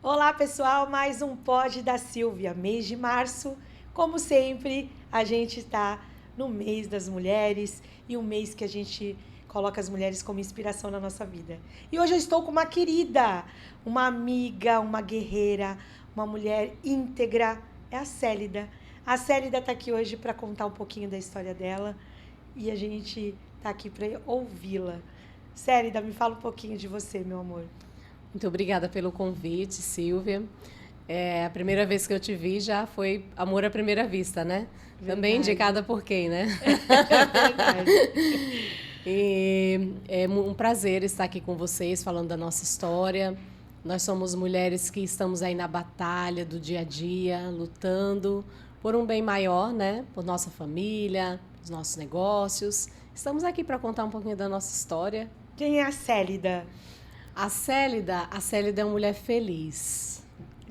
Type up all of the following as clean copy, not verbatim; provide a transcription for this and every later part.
Olá, pessoal, mais um Pod da Silvia, mês de março. Como sempre, a gente está no mês das mulheres e um mês que a gente coloca as mulheres como inspiração na nossa vida. E hoje eu estou com uma querida, uma amiga, uma guerreira, uma mulher íntegra, é a Célida. A Célida está aqui hoje para contar um pouquinho da história dela e a gente está aqui para ouvi-la. Célida, me fala um pouquinho de você, meu amor. Muito obrigada pelo convite, Silvia. A primeira vez que eu te vi já foi amor à primeira vista, né? Verdade. Também indicada por quem, né? Verdade. E é um prazer estar aqui com vocês, falando da nossa história. Nós somos mulheres que estamos aí na batalha do dia a dia, lutando por um bem maior, né? Por nossa família, os nossos negócios. Estamos aqui para contar um pouquinho da nossa história. Quem é a Célida? A Célida é uma mulher feliz.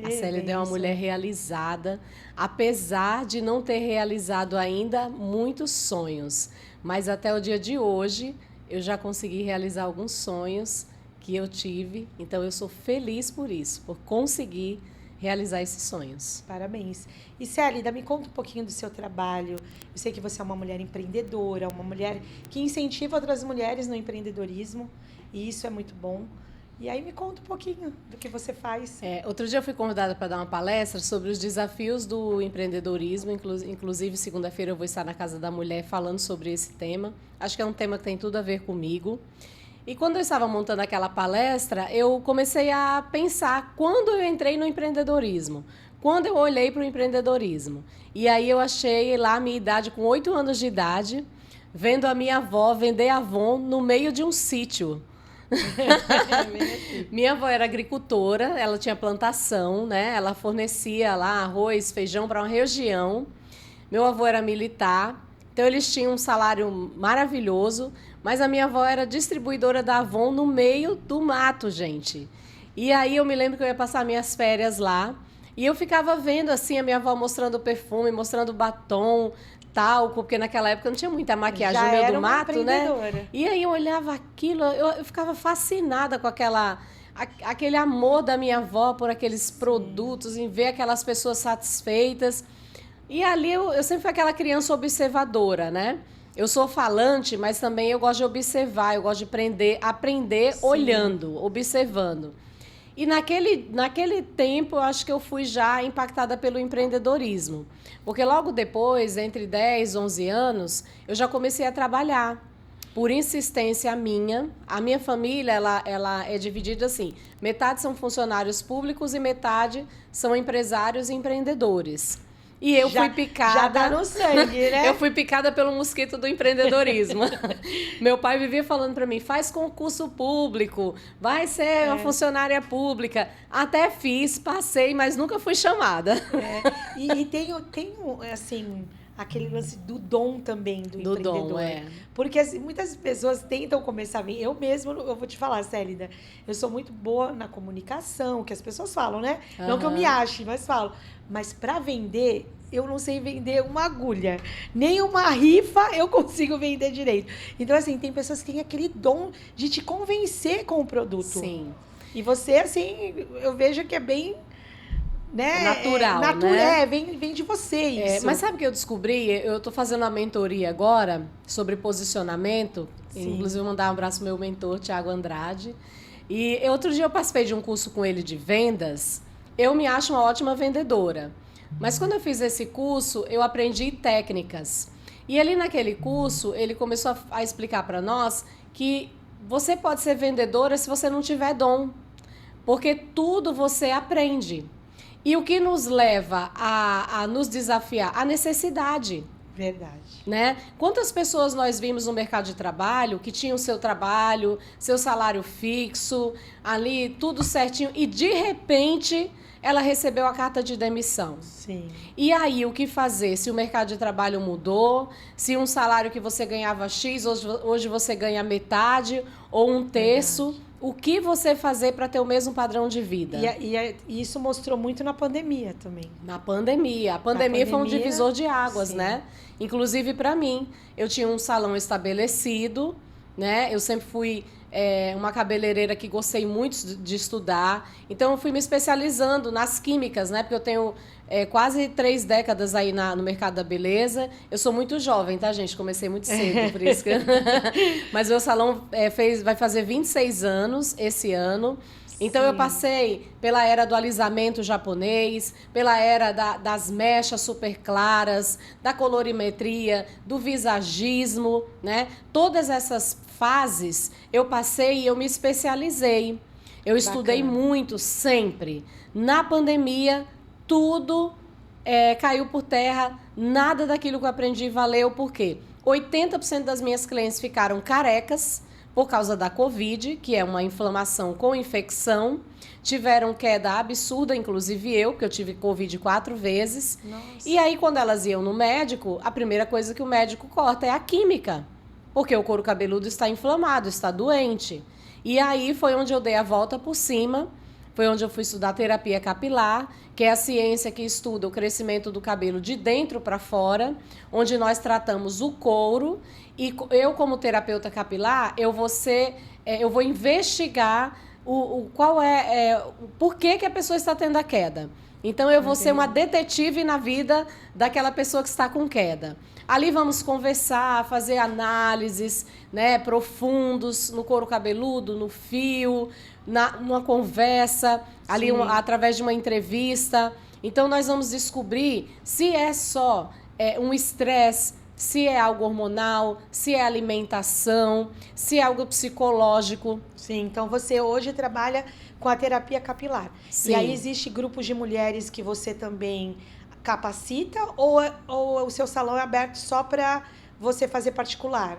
A Célida é uma mulher realizada, apesar de não ter realizado ainda muitos sonhos. Mas até o dia de hoje, eu já consegui realizar alguns sonhos que eu tive. Então, eu sou feliz por isso, por conseguir realizar esses sonhos. Parabéns. E Célida, me conta um pouquinho do seu trabalho. Eu sei que você é uma mulher empreendedora, uma mulher que incentiva outras mulheres no empreendedorismo. E isso é muito bom. E aí me conta um pouquinho do que você faz. Outro dia eu fui convidada para dar uma palestra sobre os desafios do empreendedorismo. Inclusive, segunda-feira eu vou estar na Casa da Mulher falando sobre esse tema. Acho que é um tema que tem tudo a ver comigo. E quando eu estava montando aquela palestra, eu comecei a pensar quando eu entrei no empreendedorismo. Quando eu olhei para o empreendedorismo. E aí eu achei lá a minha idade, com 8 anos de idade, vendo a minha avó vender Avon no meio de um sítio. Minha avó era agricultora, ela tinha plantação, né? Ela fornecia lá arroz, feijão para uma região. Meu avô era militar, então eles tinham um salário maravilhoso, mas a minha avó era distribuidora da Avon no meio do mato, gente. E aí eu me lembro que eu ia passar minhas férias lá e eu ficava vendo assim a minha avó mostrando perfume, mostrando batom, talco, porque naquela época não tinha muita maquiagem no meio do mato, né? E aí eu olhava aquilo, eu ficava fascinada com aquele amor da minha avó por aqueles produtos, em ver aquelas pessoas satisfeitas. E ali eu sempre fui aquela criança observadora, né? Eu sou falante, mas também eu gosto de observar, eu gosto de aprender olhando, observando. E naquele tempo, eu acho que eu fui já impactada pelo empreendedorismo. Porque logo depois, entre 10 e 11 anos, eu já comecei a trabalhar. Por insistência minha, a minha família ela é dividida assim. Metade são funcionários públicos e metade são empresários e empreendedores. E eu fui picada... Já tá no sangue, né? Eu fui picada pelo mosquito do empreendedorismo. Meu pai vivia falando para mim, faz concurso público, vai ser uma funcionária pública. Até fiz, passei, mas nunca fui chamada. E tem assim, aquele lance do dom também do empreendedor. Dom, Porque assim, muitas pessoas tentam começar a vir. Eu mesmo, eu vou te falar, Célida, eu sou muito boa na comunicação, que as pessoas falam, né? Não que eu me ache, mas falo. Mas para vender, eu não sei vender uma agulha. Nem uma rifa eu consigo vender direito. Então, assim, tem pessoas que têm aquele dom de te convencer com o produto. Sim. E você, assim, eu vejo que é bem... Né? Natural, né? Vem de você isso. Mas sabe o que eu descobri? Eu estou fazendo uma mentoria agora sobre posicionamento. Sim. Inclusive, vou mandar um abraço ao meu mentor, Tiago Andrade. E outro dia eu participei de um curso com ele de vendas. Eu me acho uma ótima vendedora. Mas quando eu fiz esse curso, eu aprendi técnicas. E ali naquele curso, ele começou a explicar para nós que você pode ser vendedora se você não tiver dom. Porque tudo você aprende. E o que nos leva a nos desafiar? A necessidade. Verdade. Né? Quantas pessoas nós vimos no mercado de trabalho que tinham seu trabalho, seu salário fixo, ali tudo certinho, e de repente ela recebeu a carta de demissão. Sim. E aí, o que fazer? Se o mercado de trabalho mudou, se um salário que você ganhava X, hoje você ganha metade ou um terço... Verdade. O que você fazer para ter o mesmo padrão de vida? E isso mostrou muito na pandemia também. Na pandemia. A pandemia foi um divisor de águas, né? Inclusive para mim. Eu tinha um salão estabelecido, né? Eu sempre fui uma cabeleireira que gostei muito de estudar. Então, eu fui me especializando nas químicas, né? Porque eu tenho quase 3 décadas aí no mercado da beleza. Eu sou muito jovem, tá, gente? Comecei muito cedo, por isso que... Mas meu salão vai fazer 26 anos esse ano. Então, eu passei pela era do alisamento japonês, pela era das mechas super claras, da colorimetria, do visagismo, né? Todas essas fases eu passei e eu me especializei. Eu estudei muito, sempre. Na pandemia, tudo caiu por terra, nada daquilo que eu aprendi valeu, por quê? 80% das minhas clientes ficaram carecas, por causa da Covid, que é uma inflamação com infecção. Tiveram queda absurda, inclusive eu, porque eu tive Covid 4 vezes. Nossa. E aí, quando elas iam no médico, a primeira coisa que o médico corta é a química, porque o couro cabeludo está inflamado, está doente. E aí foi onde eu dei a volta por cima, foi onde eu fui estudar terapia capilar, que é a ciência que estuda o crescimento do cabelo de dentro para fora, onde nós tratamos o couro. E eu, como terapeuta capilar, eu vou investigar o porquê que a pessoa está tendo a queda. Então, eu vou ser uma detetive na vida daquela pessoa que está com queda. Ali vamos conversar, fazer análises, né, profundos no couro cabeludo, no fio, numa conversa, ali através de uma entrevista. Então, nós vamos descobrir se é só um estresse, se é algo hormonal, se é alimentação, se é algo psicológico. Sim, então você hoje trabalha com a terapia capilar. Sim. E aí existe grupos de mulheres que você também capacita ou o seu salão é aberto só para você fazer particular?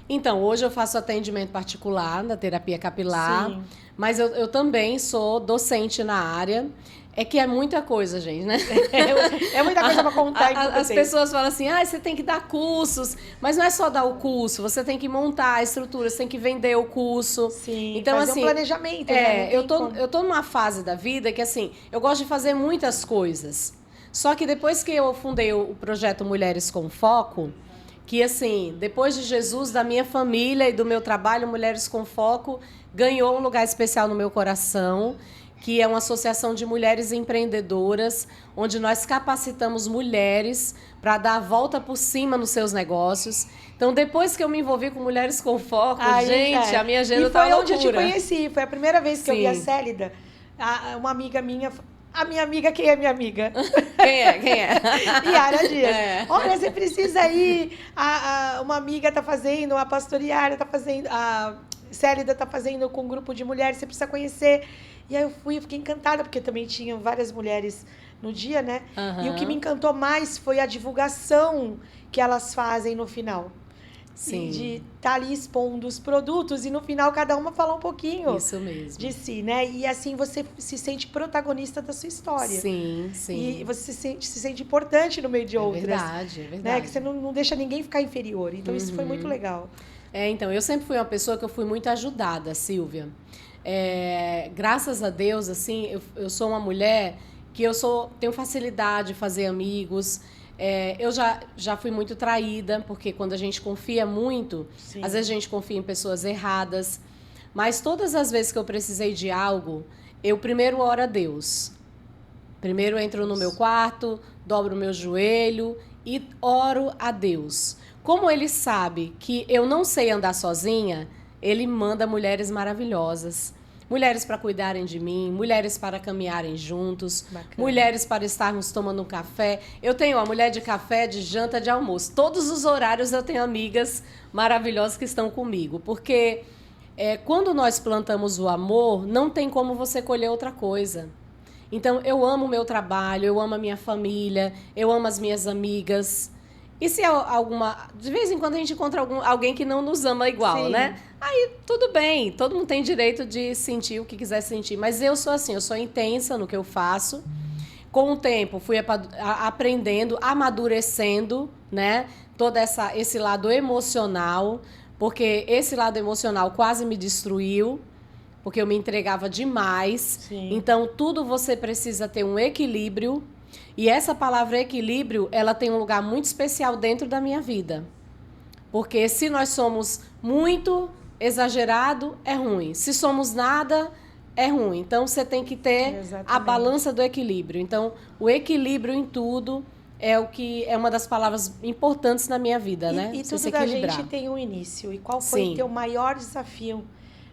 Então, hoje eu faço atendimento particular na terapia capilar, sim, mas eu também sou docente na área. É que é muita coisa, gente, né? É muita coisa para contar. As pessoas falam assim, você tem que dar cursos. Mas não é só dar o curso, você tem que montar a estrutura, você tem que vender o curso. Sim, então, fazer um planejamento. Eu tô numa fase da vida que, assim, eu gosto de fazer muitas coisas. Só que depois que eu fundei o projeto Mulheres com Foco, que, assim, depois de Jesus, da minha família e do meu trabalho, Mulheres com Foco ganhou um lugar especial no meu coração, que é uma associação de mulheres empreendedoras, onde nós capacitamos mulheres para dar a volta por cima nos seus negócios. Então, depois que eu me envolvi com Mulheres com Foco, gente, a minha agenda tá loucura. E foi onde eu te conheci, foi a primeira vez que eu vi a Célida. Uma amiga minha... A minha amiga, quem é minha amiga? Quem é? Yara Dias. Olha, você precisa ir. Uma amiga tá fazendo, a pastoriária tá fazendo, a Célida tá fazendo com um grupo de mulheres, você precisa conhecer. E aí eu fiquei encantada, porque também tinham várias mulheres no dia, né? Uhum. E o que me encantou mais foi a divulgação que elas fazem no final. Sim. De estar ali expondo os produtos e no final cada uma falar um pouquinho. Isso mesmo. De si, né? E assim você se sente protagonista da sua história. Sim, sim. E você se sente importante no meio de outras. Verdade, é verdade. Né? Que você não deixa ninguém ficar inferior. Então isso foi muito legal. Então, eu sempre fui uma pessoa que eu fui muito ajudada, Silvia. Graças a Deus, assim, eu sou uma mulher que tenho facilidade de fazer amigos. Eu já fui muito traída, porque quando a gente confia muito, sim, às vezes a gente confia em pessoas erradas. Mas todas as vezes que eu precisei de algo, eu primeiro oro a Deus. Primeiro eu entro no meu quarto, dobro o meu joelho e oro a Deus. Como Ele sabe que eu não sei andar sozinha, Ele manda mulheres maravilhosas. Mulheres para cuidarem de mim, mulheres para caminharem juntos, bacana, mulheres para estarmos tomando um café. Eu tenho a mulher de café, de janta, de almoço. Todos os horários eu tenho amigas maravilhosas que estão comigo. Porque quando nós plantamos o amor, não tem como você colher outra coisa. Então, eu amo o meu trabalho, eu amo a minha família, eu amo as minhas amigas. E se de vez em quando a gente encontra alguém que não nos ama igual, sim, né? Aí tudo bem, todo mundo tem direito de sentir o que quiser sentir. Mas eu sou assim, eu sou intensa no que eu faço. Com o tempo, fui aprendendo, amadurecendo, né? Todo esse lado emocional, porque esse lado emocional quase me destruiu, porque eu me entregava demais. Sim. Então, tudo você precisa ter um equilíbrio. E essa palavra equilíbrio, ela tem um lugar muito especial dentro da minha vida. Porque se nós somos muito exagerado, é ruim. Se somos nada, é ruim. Então, você tem que ter Exatamente. a balança do equilíbrio. Então, o equilíbrio em tudo é o que é uma das palavras importantes na minha vida, né? E Você tudo se da equilibrar. gente tem um início. E qual foi Sim. o teu maior desafio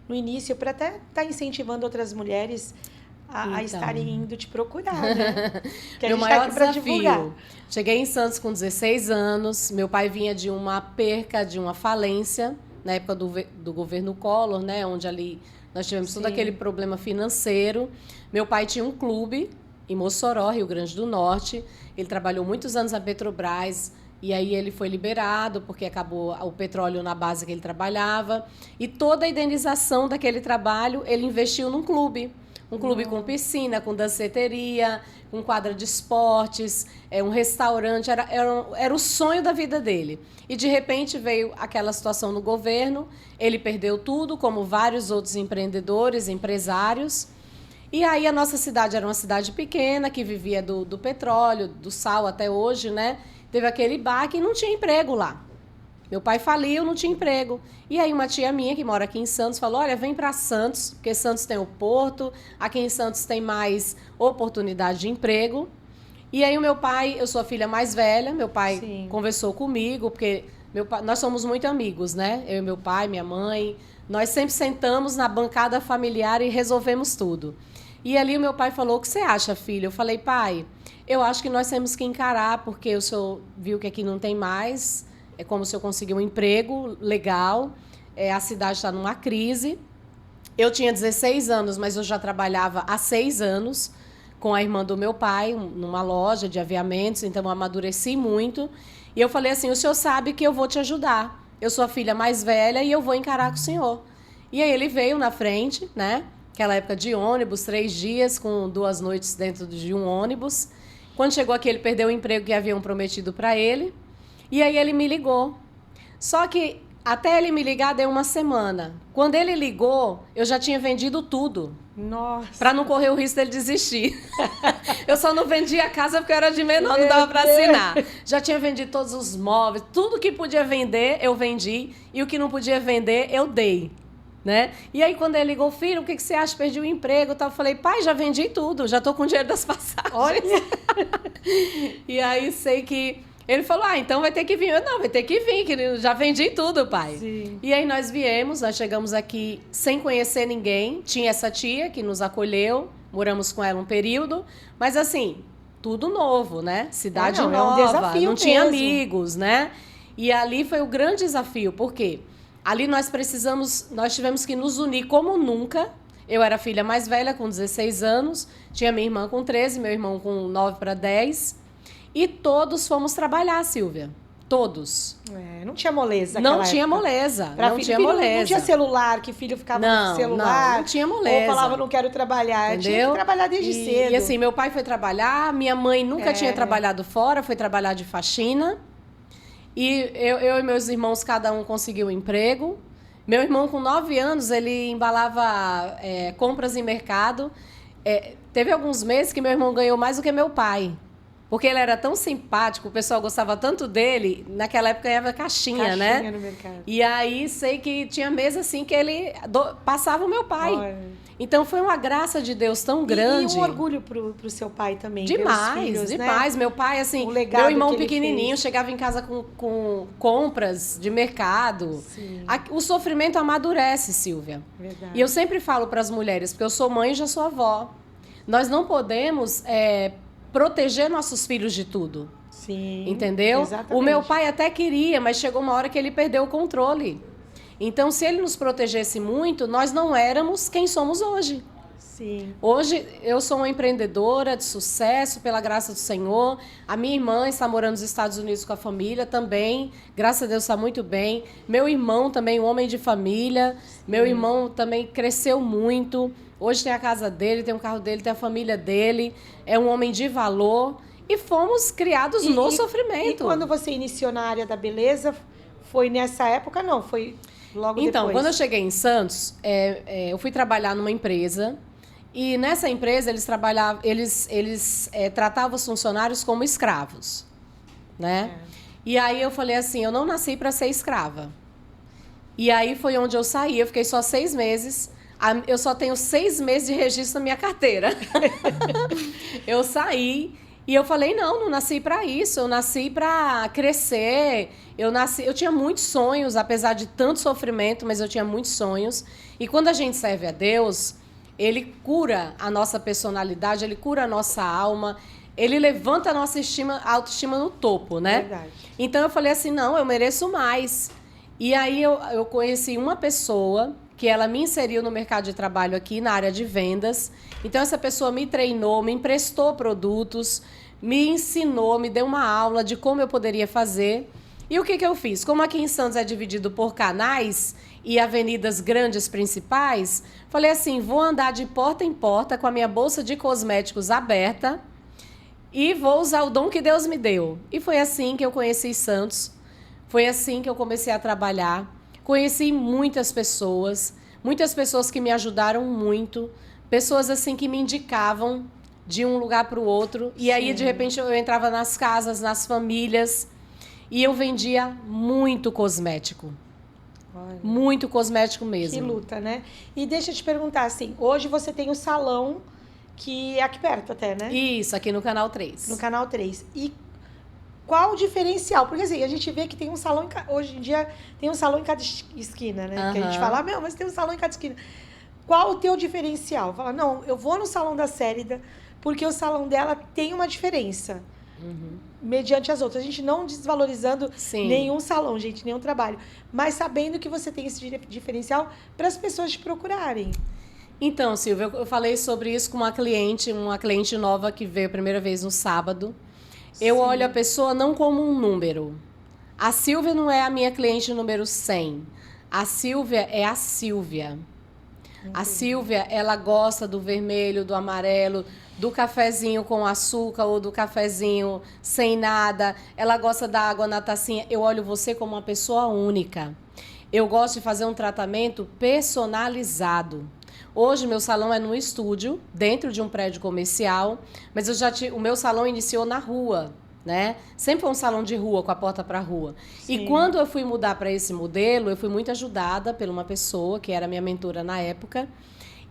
no início, para até estar incentivando outras mulheres a Então. estarem indo te procurar, né? Que a Meu gente tá maior aqui para divulgar. desafio. Cheguei em Santos com 16 anos. Meu pai vinha de uma perca, de uma falência, na época do governo Collor, né? Onde ali nós tivemos todo Sim. aquele problema financeiro. Meu pai tinha um clube em Mossoró, Rio Grande do Norte. Ele trabalhou muitos anos na Petrobras. E aí ele foi liberado porque acabou o petróleo na base que ele trabalhava. E toda a indenização daquele trabalho ele investiu num clube. Um clube com piscina, com danceteria, com quadra de esportes, um restaurante. Era o sonho da vida dele. E, de repente, veio aquela situação no governo. Ele perdeu tudo, como vários outros empreendedores, empresários. E aí a nossa cidade era uma cidade pequena, que vivia do petróleo, do sal até hoje, né? Teve aquele baque e não tinha emprego lá. Meu pai faliu, não tinha emprego. E aí uma tia minha, que mora aqui em Santos, falou, olha, vem para Santos, porque Santos tem o porto, aqui em Santos tem mais oportunidade de emprego. E aí o meu pai, eu sou a filha mais velha, meu pai Sim. conversou comigo, porque nós somos muito amigos, né? Eu e meu pai, minha mãe, nós sempre sentamos na bancada familiar e resolvemos tudo. E ali o meu pai falou, o que você acha, filha? Eu falei, pai, eu acho que nós temos que encarar, porque o senhor viu que aqui não tem mais... É como se eu conseguir um emprego legal, a cidade está numa crise. Eu tinha 16 anos, mas eu já trabalhava há 6 anos com a irmã do meu pai, numa loja de aviamentos, então eu amadureci muito. E eu falei assim, o senhor sabe que eu vou te ajudar. Eu sou a filha mais velha e eu vou encarar com o senhor. E aí ele veio na frente, né? Aquela época de ônibus, 3 dias, com 2 noites dentro de um ônibus. Quando chegou aqui, ele perdeu o emprego que haviam prometido para ele. E aí ele me ligou. Só que até ele me ligar deu uma semana. Quando ele ligou, eu já tinha vendido tudo. Nossa. Para não correr o risco dele desistir. Eu só não vendi a casa porque eu era de menor, não dava para assinar. Já tinha vendido todos os móveis, tudo que podia vender, eu vendi. E o que não podia vender, eu dei. Né? E aí, quando ele ligou, filho, o que você acha? Perdi o emprego. Eu falei, pai, já vendi tudo, já estou com o dinheiro das passagens. Olha. E aí, sei que... Ele falou, então vai ter que vir. Eu, não, vai ter que vir, que eu já vendi tudo, pai. Sim. E aí nós viemos, nós chegamos aqui sem conhecer ninguém. Tinha essa tia que nos acolheu, moramos com ela um período. Mas assim, tudo novo, né? Cidade nova, é um desafio não tinha mesmo. amigos, né? E ali foi o grande desafio, porque ali nós tivemos que nos unir como nunca. Eu era a filha mais velha, com 16 anos. Tinha minha irmã com 13, meu irmão com 9 para 10. E todos fomos trabalhar, Silvia. Todos. Não tinha moleza. Não tinha moleza. Não tinha moleza. Não tinha celular, que filho ficava com celular. Não tinha moleza. Ou falava, não quero trabalhar. Entendeu? Tinha que trabalhar desde cedo. E assim, meu pai foi trabalhar, minha mãe nunca tinha trabalhado fora, foi trabalhar de faxina. E eu e meus irmãos, cada um conseguiu um emprego. Meu irmão, com 9 anos, ele embalava compras em mercado. Teve alguns meses que meu irmão ganhou mais do que meu pai. Porque ele era tão simpático, o pessoal gostava tanto dele, naquela época ganhava caixinha, né? Caixinha no mercado. E aí, sei que tinha mês assim que ele passava o meu pai. Olha. Então, foi uma graça de Deus tão grande. E um orgulho pro seu pai também. Demais, ver os filhos, demais. Né? Meu pai, assim, O legado meu irmão que ele pequenininho, fez. chegava em casa com compras de mercado. Sim. O sofrimento amadurece, Silvia. Verdade. E eu sempre falo para as mulheres, porque eu sou mãe e já sou avó. Nós não podemos proteger nossos filhos de tudo. Sim. Entendeu? Exatamente. O meu pai até queria, mas chegou uma hora que ele perdeu o controle. Então, se ele nos protegesse muito, nós não éramos quem somos hoje. Sim. Hoje, eu sou uma empreendedora de sucesso, pela graça do Senhor. A minha irmã está morando nos Estados Unidos com a família também. Graças a Deus, está muito bem. Meu irmão também, um homem de família. Meu irmão também cresceu muito. Hoje tem a casa dele, tem o carro dele, tem a família dele. É um homem de valor. E fomos criados no sofrimento. E quando você iniciou na área da beleza, foi nessa época? Não, foi logo então, depois? Quando eu cheguei em Santos, eu fui trabalhar numa empresa. E nessa empresa, eles tratavam os funcionários como escravos. Né? E aí eu falei assim, eu não nasci para ser escrava. E aí foi onde eu saí, eu fiquei só 6 meses. Eu só tenho 6 meses de registro na minha carteira. Eu saí e eu falei, não nasci para isso, eu nasci para crescer. Eu tinha muitos sonhos, apesar de tanto sofrimento, mas eu tinha muitos sonhos. E quando a gente serve a Deus, Ele cura a nossa personalidade, Ele cura a nossa alma, Ele levanta a nossa autoestima no topo, né? Verdade. Então eu falei assim, não, eu mereço mais. E aí eu conheci uma pessoa que ela me inseriu no mercado de trabalho aqui na área de vendas. Então essa pessoa me treinou, me emprestou produtos, me ensinou, me deu uma aula de como eu poderia fazer. E o que eu fiz? Como aqui em Santos é dividido por canais e avenidas grandes principais, falei assim, vou andar de porta em porta com a minha bolsa de cosméticos aberta e vou usar o dom que Deus me deu. E foi assim que eu conheci Santos. Foi assim que eu comecei a trabalhar. Conheci muitas pessoas que me ajudaram muito, pessoas assim que me indicavam de um lugar para o outro. E aí, de repente, eu entrava nas casas, nas famílias, e eu vendia muito cosmético. Olha, muito cosmético mesmo. que luta, né? E deixa eu te perguntar, assim, hoje você tem o salão que é aqui perto até, né? Isso, aqui no Canal 3. No Canal 3. E qual o diferencial? Porque assim, a gente vê que tem um salão, hoje em dia tem um salão em cada esquina, né? Que a gente fala, meu, mas tem um salão em cada esquina. Qual o teu diferencial? Fala, não, eu vou no salão da Célida porque o salão dela tem uma diferença. Mediante as outras. A gente não desvalorizando nenhum salão, gente, nenhum trabalho. Mas sabendo que você tem esse diferencial para as pessoas te procurarem. Então, Silvia, eu falei sobre isso com uma cliente nova que veio a primeira vez no sábado. Eu olho a pessoa não como um número. A Silvia não é a minha cliente número 100. A Silvia é a Silvia. A Silvia, ela gosta do vermelho, do amarelo, do cafezinho com açúcar ou do cafezinho sem nada. Ela gosta da água na tacinha. Eu olho você como uma pessoa única. Eu gosto de fazer um tratamento personalizado. Hoje, meu salão é num estúdio, dentro de um prédio comercial, mas o meu salão iniciou na rua, né? Sempre foi um salão de rua, com a porta para a rua. Sim. E quando eu fui mudar para esse modelo, eu fui muito ajudada por uma pessoa, que era minha mentora na época,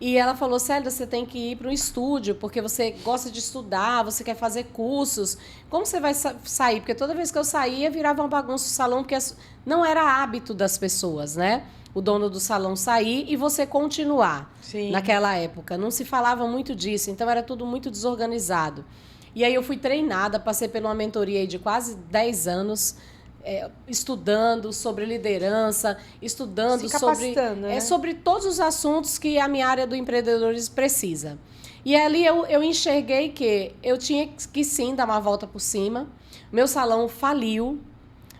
e ela falou, Célida, você tem que ir para um estúdio, porque você gosta de estudar, você quer fazer cursos. Como você vai sair? Porque toda vez que eu saía, virava uma bagunça o salão, porque não era hábito das pessoas, né? O dono do salão sair e você continuar. Sim. Naquela época. Não se falava muito disso, então era tudo muito desorganizado. E aí eu fui treinada, passei por uma mentoria de quase 10 anos, estudando sobre liderança, estudando sobre todos os assuntos que a minha área do empreendedorismo precisa. E ali eu enxerguei que eu tinha que sim dar uma volta por cima. Meu salão faliu.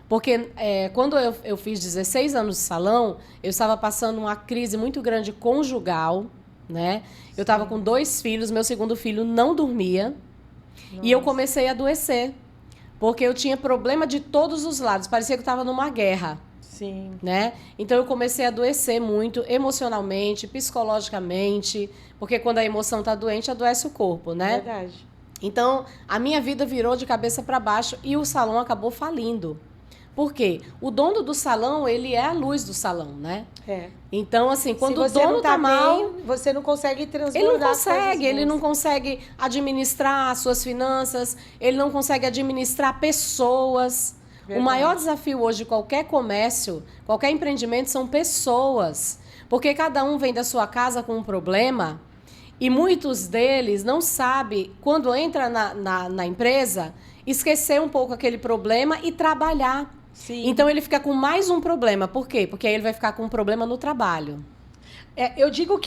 Porque quando eu fiz 16 anos de salão, eu estava passando uma crise muito grande conjugal, né? Eu estava com 2 filhos, meu segundo filho não dormia. Nossa. E eu comecei a adoecer. Porque eu tinha problema de todos os lados, parecia que eu estava numa guerra. Sim. Né? Então eu comecei a adoecer muito, emocionalmente, psicologicamente, porque quando a emoção está doente, adoece o corpo, né? Verdade. Então a minha vida virou de cabeça para baixo e o salão acabou falindo. Por quê? O dono do salão, ele é a luz do salão, né? Então, assim, quando o dono tá mal... Você não consegue transbordar. Ele não consegue administrar as suas finanças, ele não consegue administrar pessoas. Verdade. O maior desafio hoje de qualquer comércio, qualquer empreendimento, são pessoas. Porque cada um vem da sua casa com um problema e muitos deles não sabem, quando entra na empresa, esquecer um pouco aquele problema e trabalhar. Sim. Então ele fica com mais um problema. Por quê? Porque aí ele vai ficar com um problema no trabalho. Eu digo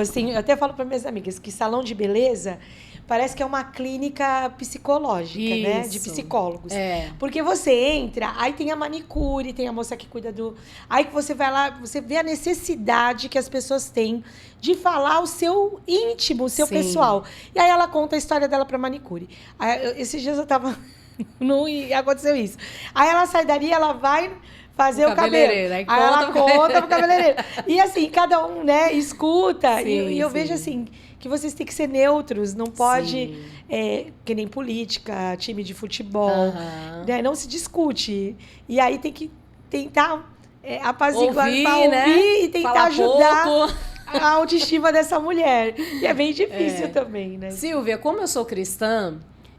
assim, eu até falo para minhas amigas que salão de beleza parece que é uma clínica psicológica, isso, né? De psicólogos. Porque você entra, aí tem a manicure, tem a moça que cuida do... Aí que você vai lá, você vê a necessidade que as pessoas têm de falar o seu íntimo, o seu pessoal. E aí ela conta a história dela pra manicure. Aí, esses dias eu tava... e aconteceu isso. Aí ela sai dali, ela vai fazer o cabelo. Aí ela conta pro cabeleireiro. E assim, cada um, né, escuta. Sim, e eu vejo assim, que vocês têm que ser neutros. Não pode, que nem política, time de futebol. Né, não se discute. E aí tem que tentar apaziguar, Ouvir, para ouvir, né? e tentar Falar ajudar pouco. a autoestima dessa mulher. E é bem difícil também, né? Silvia, como eu sou cristã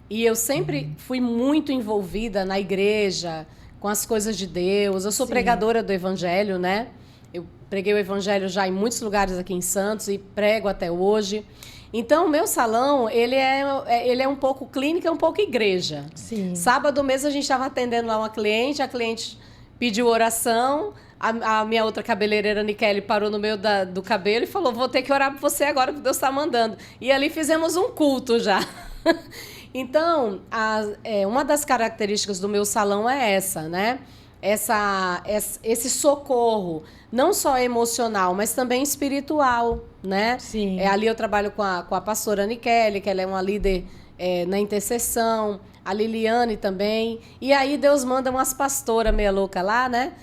e eu sempre fui muito envolvida na igreja, com as coisas de Deus, eu sou Sim. pregadora do evangelho, né? Eu preguei o evangelho já em muitos lugares aqui em Santos e prego até hoje. Então, o meu salão, ele é um pouco clínica, um pouco igreja. Sim. Sábado mesmo a gente estava atendendo lá uma cliente, a cliente pediu oração, a minha outra cabeleireira, Nikele, parou no meio do cabelo e falou, vou ter que orar por você agora, que Deus está mandando. E ali fizemos um culto já. Então, uma das características do meu salão é essa, né? Esse socorro, não só emocional, mas também espiritual, né? Sim. Ali eu trabalho com a pastora Nikele, que ela é uma líder na intercessão, a Liliane também. E aí Deus manda umas pastoras meia louca lá, né?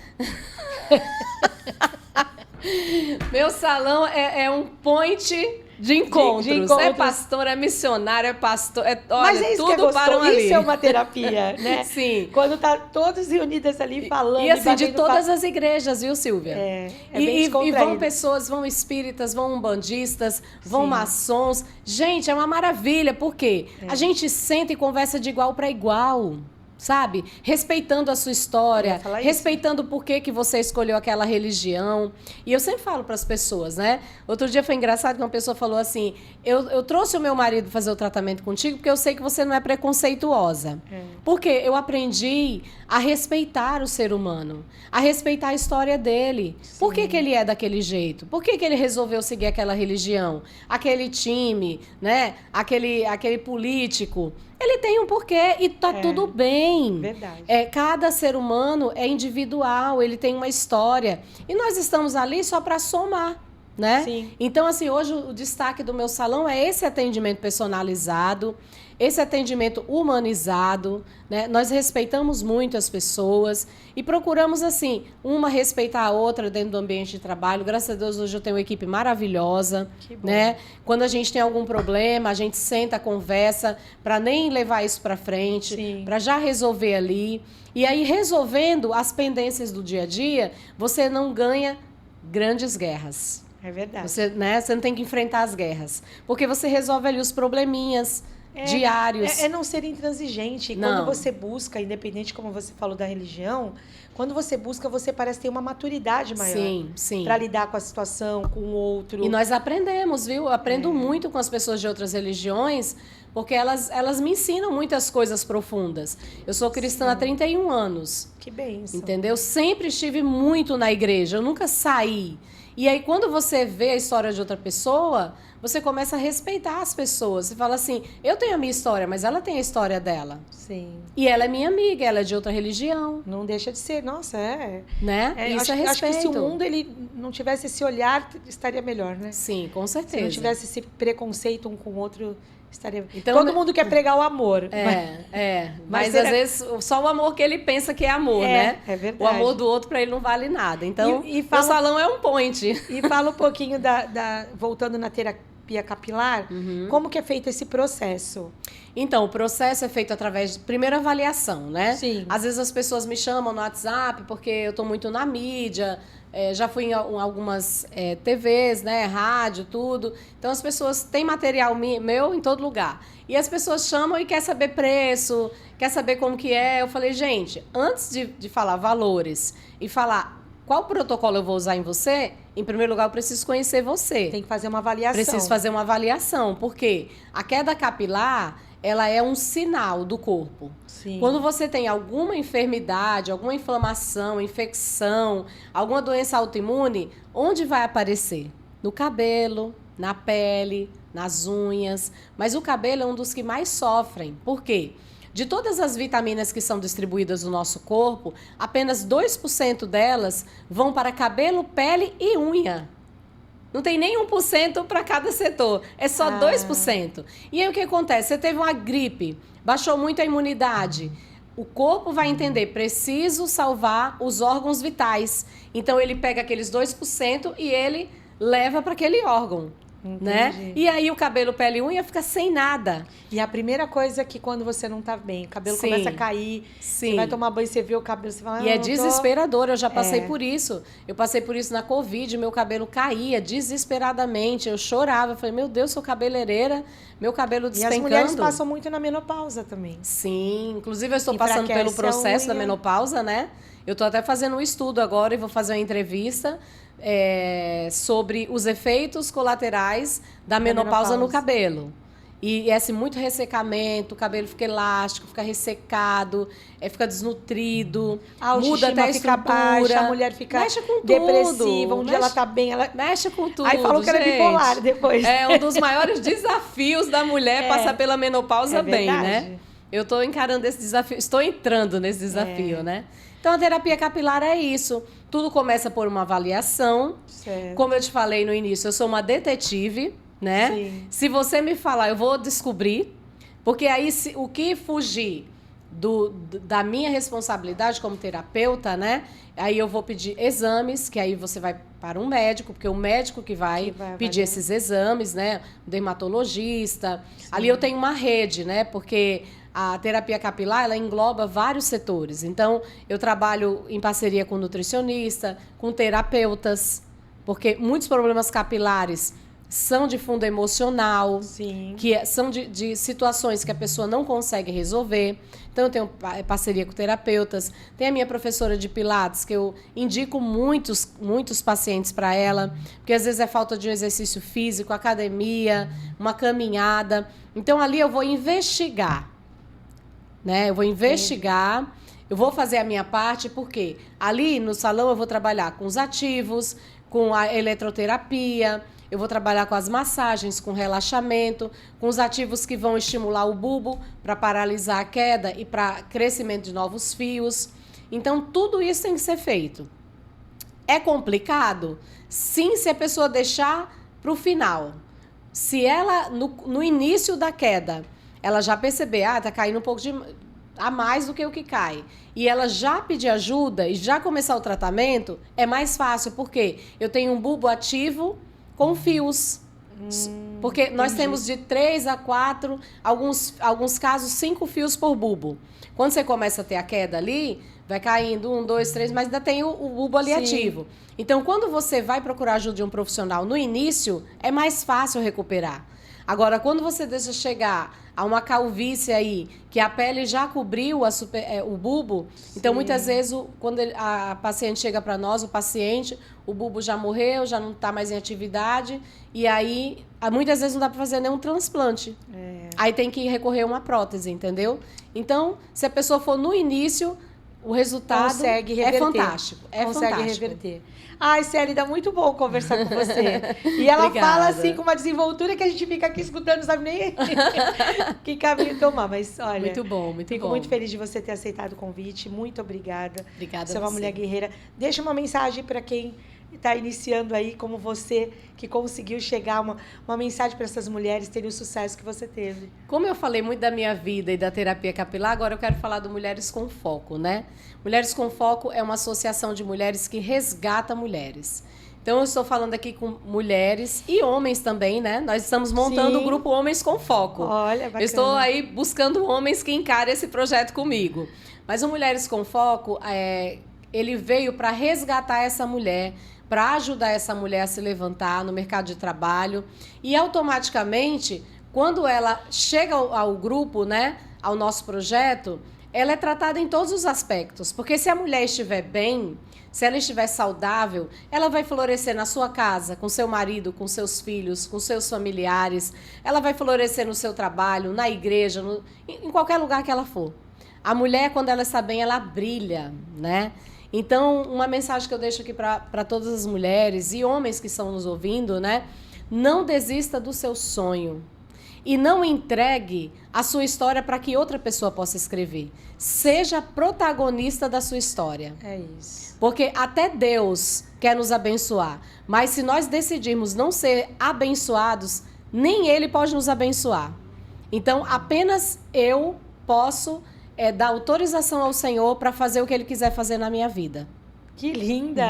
Meu salão é um point de encontros. De encontros. É pastor, é missionário, é pastor. Olha, Mas é isso que é tudo gostoso. para ali. Isso é uma terapia, né? Sim. Quando tá todas reunidas ali falando. E assim, de batendo todas as igrejas, viu, Silvia? bem E descontraído. vão pessoas, vão espíritas, vão umbandistas, vão Sim. maçons. Gente, é uma maravilha, porque a gente senta e conversa de igual para igual. Sabe? Respeitando a sua história, respeitando o porquê que você escolheu aquela religião. E eu sempre falo para as pessoas, né? Outro dia foi engraçado que uma pessoa falou assim, eu trouxe o meu marido fazer o tratamento contigo porque eu sei que você não é preconceituosa. Porque eu aprendi a respeitar o ser humano, a respeitar a história dele. Sim. Por que ele é daquele jeito? Por que ele resolveu seguir aquela religião? Aquele time, né? Aquele político. Ele tem um porquê e tá tudo bem. Verdade. Cada ser humano é individual, ele tem uma história. E nós estamos ali só para somar, né? Sim. Então, assim, hoje o destaque do meu salão é esse atendimento personalizado, esse atendimento humanizado, né? Nós respeitamos muito as pessoas e procuramos, assim, uma respeitar a outra dentro do ambiente de trabalho. Graças a Deus, hoje eu tenho uma equipe maravilhosa, Que bom. né? Quando a gente tem algum problema, a gente senta, conversa, para nem levar isso para frente, para já resolver ali. E aí, resolvendo as pendências do dia a dia, você não ganha grandes guerras. É verdade. Você não tem que enfrentar as guerras, porque você resolve ali os probleminhas diários. É não ser intransigente. Não. Quando você busca, independente como você falou da religião, quando você busca, você parece ter uma maturidade maior. Sim. Para lidar com a situação, com o outro. E nós aprendemos, viu? Eu aprendo muito com as pessoas de outras religiões, porque elas me ensinam muitas coisas profundas. Eu sou cristã há 31 anos. Que bênção. Entendeu? Sempre estive muito na igreja, eu nunca saí. E aí, quando você vê a história de outra pessoa, você começa a respeitar as pessoas. Você fala assim, eu tenho a minha história, mas ela tem a história dela. Sim. E ela é minha amiga, ela é de outra religião. Não deixa de ser. Nossa, Né? Isso é respeito. Acho que se o mundo ele não tivesse esse olhar, estaria melhor, né? Sim, com certeza. Se não tivesse esse preconceito um com o outro, estaria... Então, todo mundo quer pregar o amor. Mas às vezes só o amor que ele pensa que é amor, né? É verdade. O amor do outro para ele não vale nada. Então, o salão é um point. E fala um pouquinho voltando na terapia capilar, como que é feito esse processo? Então, o processo é feito através de primeira avaliação, né? Sim. Às vezes as pessoas me chamam no WhatsApp porque eu estou muito na mídia, já fui em algumas TVs, né? Rádio, tudo. Então, as pessoas têm material meu em todo lugar. E as pessoas chamam e querem saber preço, quer saber como que é. Eu falei, gente, antes de falar valores e falar qual protocolo eu vou usar em você, em primeiro lugar, eu preciso conhecer você. Tem que fazer uma avaliação. Preciso fazer uma avaliação, porque a queda capilar, ela é um sinal do corpo. Sim. Quando você tem alguma enfermidade, alguma inflamação, infecção, alguma doença autoimune, onde vai aparecer? No cabelo, na pele, nas unhas. Mas o cabelo é um dos que mais sofrem. Por quê? De todas as vitaminas que são distribuídas no nosso corpo, apenas 2% delas vão para cabelo, pele e unha. Não tem nem 1% para cada setor, é só 2%. E aí o que acontece? Você teve uma gripe, baixou muito a imunidade. O corpo vai entender, preciso salvar os órgãos vitais. Então ele pega aqueles 2% e ele leva para aquele órgão. né? E aí o cabelo, pele e unha fica sem nada. E a primeira coisa é que quando você não tá bem, o cabelo Sim. começa a cair, Sim. você vai tomar banho, você vê o cabelo, você fala... E é desesperador, eu já passei por isso. Eu passei por isso na Covid, meu cabelo caía desesperadamente, eu chorava. Eu falei, meu Deus, sou cabeleireira, meu cabelo despencando. E as mulheres passam muito na menopausa também. Sim, inclusive eu estou passando pelo processo da menopausa, né? Eu estou até fazendo um estudo agora e vou fazer uma entrevista sobre os efeitos colaterais da menopausa no cabelo. E é assim, muito ressecamento, o cabelo fica elástico, fica ressecado, fica desnutrido, muda até a estrutura. Baixa, a mulher fica depressiva, um dia ela tá bem, ela... Mexe com tudo, Aí falou que era bipolar depois. É um dos maiores desafios da mulher passar pela menopausa bem, né? Eu estou encarando esse desafio, estou entrando nesse desafio, né? Então, a terapia capilar é isso. Tudo começa por uma avaliação. Certo. Como eu te falei no início, eu sou uma detetive, né? Sim. Se você me falar, eu vou descobrir. Porque aí, o que fugir da minha responsabilidade como terapeuta, né? Aí eu vou pedir exames, que aí você vai para um médico, porque é o médico que vai pedir esses exames, né? O dermatologista. Sim. Ali eu tenho uma rede, né? Porque... a terapia capilar, ela engloba vários setores. Então, eu trabalho em parceria com nutricionista, com terapeutas, porque muitos problemas capilares são de fundo emocional, sim, que são de situações que a pessoa não consegue resolver. Então, eu tenho parceria com terapeutas. Tem a minha professora de Pilates, que eu indico muitos pacientes para ela, porque às vezes é falta de um exercício físico, academia, uma caminhada. Então, ali eu vou investigar. Né? Eu vou investigar, eu vou fazer a minha parte, porque ali no salão eu vou trabalhar com os ativos, com a eletroterapia, eu vou trabalhar com as massagens, com relaxamento, com os ativos que vão estimular o bulbo para paralisar a queda e para crescimento de novos fios. Então, tudo isso tem que ser feito. É complicado? Sim, se a pessoa deixar para o final. Se ela, no início da queda, ela já perceber, tá caindo um pouco a mais do que o que cai. E ela já pedir ajuda e já começar o tratamento, é mais fácil, porque eu tenho um bulbo ativo com fios. Porque nós temos de 3 a 4, alguns casos, 5 fios por bulbo. Quando você começa a ter a queda ali, vai caindo 1, 2, 3, mas ainda tem o bulbo ali ativo. Então, quando você vai procurar ajuda de um profissional no início, é mais fácil recuperar. Agora, quando você deixa chegar a uma calvície aí, que a pele já cobriu o bulbo, então muitas vezes quando a paciente chega para nós, o bulbo já morreu, já não está mais em atividade, e aí muitas vezes não dá para fazer nenhum transplante. Aí tem que recorrer a uma prótese, entendeu? Então, se a pessoa for no início, o resultado é fantástico. Consegue reverter. Ai, Célia, dá muito bom conversar com você. E ela fala assim com uma desenvoltura que a gente fica aqui escutando, não sabe nem que caminho tomar. Mas olha, muito bom, fico muito feliz de você ter aceitado o convite. Muito obrigada. Obrigada. Você é uma mulher guerreira. Deixa uma mensagem para quem está iniciando aí, como você, que conseguiu chegar, uma mensagem para essas mulheres terem o sucesso que você teve. Como eu falei muito da minha vida e da terapia capilar, agora eu quero falar do Mulheres com Foco, né? Mulheres com Foco é uma associação de mulheres que resgata mulheres. Então, eu estou falando aqui com mulheres e homens também, né? Nós estamos montando o grupo Homens com Foco. Olha, bacana. Eu estou aí buscando homens que encarem esse projeto comigo. Mas o Mulheres com Foco, ele veio para resgatar essa mulher, para ajudar essa mulher a se levantar no mercado de trabalho. E, automaticamente, quando ela chega ao grupo, né, ao nosso projeto, ela é tratada em todos os aspectos. Porque se a mulher estiver bem, se ela estiver saudável, ela vai florescer na sua casa, com seu marido, com seus filhos, com seus familiares. Ela vai florescer no seu trabalho, na igreja, em qualquer lugar que ela for. A mulher, quando ela está bem, ela brilha, né? Então, uma mensagem que eu deixo aqui para todas as mulheres e homens que estão nos ouvindo, né? Não desista do seu sonho. E não entregue a sua história para que outra pessoa possa escrever. Seja protagonista da sua história. É isso. Porque até Deus quer nos abençoar. Mas se nós decidirmos não ser abençoados, nem Ele pode nos abençoar. Então, apenas eu posso dar autorização ao Senhor para fazer o que Ele quiser fazer na minha vida. Que linda!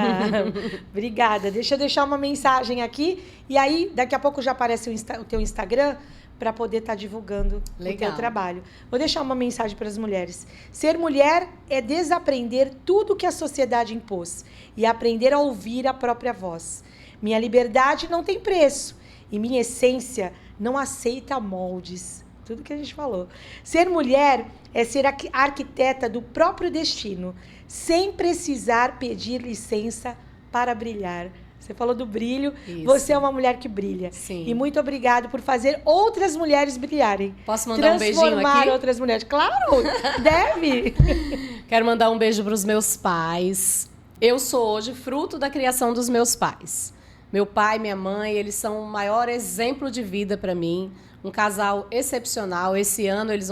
Obrigada. Deixa eu deixar uma mensagem aqui. E aí, daqui a pouco já aparece o teu Instagram para poder estar divulgando o teu trabalho. Vou deixar uma mensagem para as mulheres. Ser mulher é desaprender tudo que a sociedade impôs e aprender a ouvir a própria voz. Minha liberdade não tem preço e minha essência não aceita moldes. Tudo que a gente falou. Ser mulher é ser arquiteta do próprio destino, sem precisar pedir licença para brilhar. Você falou do brilho. Isso. Você é uma mulher que brilha. Sim. E muito obrigado por fazer outras mulheres brilharem. Posso mandar um beijinho aqui? Transformar outras mulheres. Claro, deve. Quero mandar um beijo para os meus pais. Eu sou hoje fruto da criação dos meus pais. Meu pai e minha mãe, eles são o maior exemplo de vida para mim. Um casal excepcional. Esse ano eles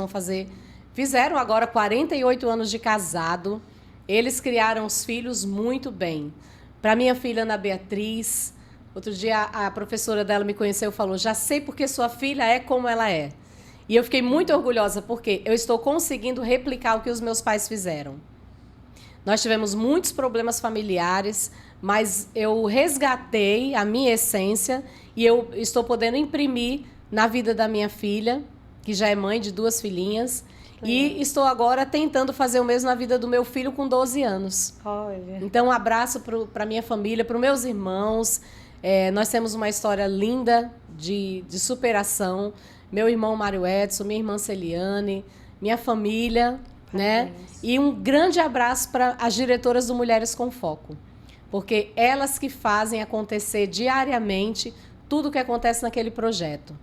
fizeram agora 48 anos de casado. Eles criaram os filhos muito bem. Para minha filha Ana Beatriz, outro dia a professora dela me conheceu e falou: já sei porque sua filha é como ela é. E eu fiquei muito orgulhosa porque eu estou conseguindo replicar o que os meus pais fizeram. Nós tivemos muitos problemas familiares, mas eu resgatei a minha essência e eu estou podendo imprimir na vida da minha filha, que já é mãe de 2 filhinhas, e estou agora tentando fazer o mesmo na vida do meu filho com 12 anos. Olha. Então, um abraço para a minha família, para os meus irmãos. Nós temos uma história linda de superação. Meu irmão Mário Edson, minha irmã Celiane, minha família, né? E um grande abraço para as diretoras do Mulheres com Foco, porque elas que fazem acontecer diariamente tudo o que acontece naquele projeto.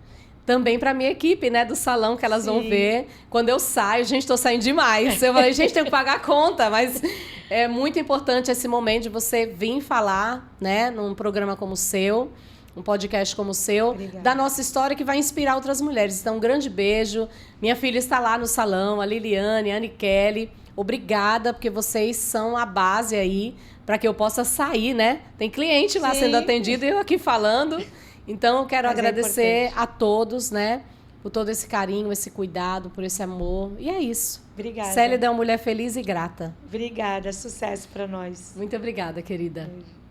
Também para a minha equipe, né, do salão, que elas vão ver. Quando eu saio, gente, estou saindo demais. Eu falei, gente, tem que pagar a conta. Mas é muito importante esse momento de você vir falar, né, num programa como o seu, um podcast como o seu, Obrigada. Da nossa história que vai inspirar outras mulheres. Então, um grande beijo. Minha filha está lá no salão, a Liliane, a Anne Kelly. Obrigada, porque vocês são a base aí para que eu possa sair, né? Tem cliente lá sendo atendido e eu aqui falando. Então, eu quero agradecer a todos, né? Por todo esse carinho, esse cuidado, por esse amor. E é isso. Obrigada. Célida é uma mulher feliz e grata. Obrigada. Sucesso para nós. Muito obrigada, querida. Beijo.